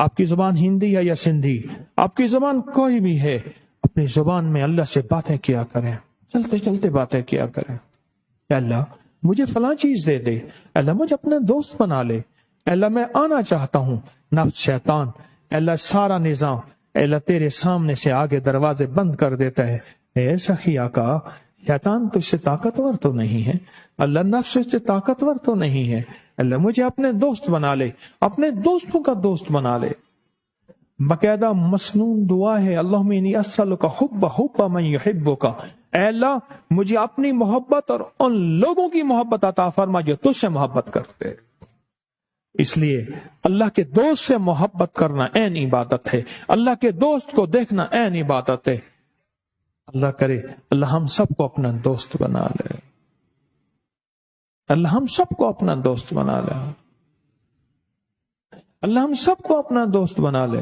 آپ کی زبان ہندی ہے یا سندھی، آپ کی زبان کوئی بھی ہے، اپنی زبان میں اللہ سے باتیں کیا کریں، چلتے چلتے باتیں کیا کریں. اے اللہ مجھے فلاں چیز دے دے، اے اللہ مجھے اپنا دوست بنا لے، اے اللہ میں آنا چاہتا ہوں. نفس، شیطان، اے اللہ سارا نظام اے اللہ تیرے سامنے سے آگے دروازے بند کر دیتا ہے. اے سخی آقا، شیطان تجھ سے طاقتور تو نہیں ہے، اللہ نفس سے طاقتور تو نہیں ہے، اللہ مجھے اپنے دوست بنا لے، اپنے دوستوں کا دوست بنا لے. باقاعدہ مسنون دعا ہے، اللہم انی اسألک حب من یحبک، اے اللہ مجھے اپنی محبت اور ان لوگوں کی محبت عطا فرما جو تجھ سے محبت کرتے. اس لیے اللہ کے دوست سے محبت کرنا عین عبادت ہے، اللہ کے دوست کو دیکھنا عین عبادت ہے. اللہ کرے اللہ ہم سب کو اپنا دوست بنا لے، اللہ ہم سب کو اپنا دوست بنا لے، اللہ ہم سب کو اپنا دوست بنا لے.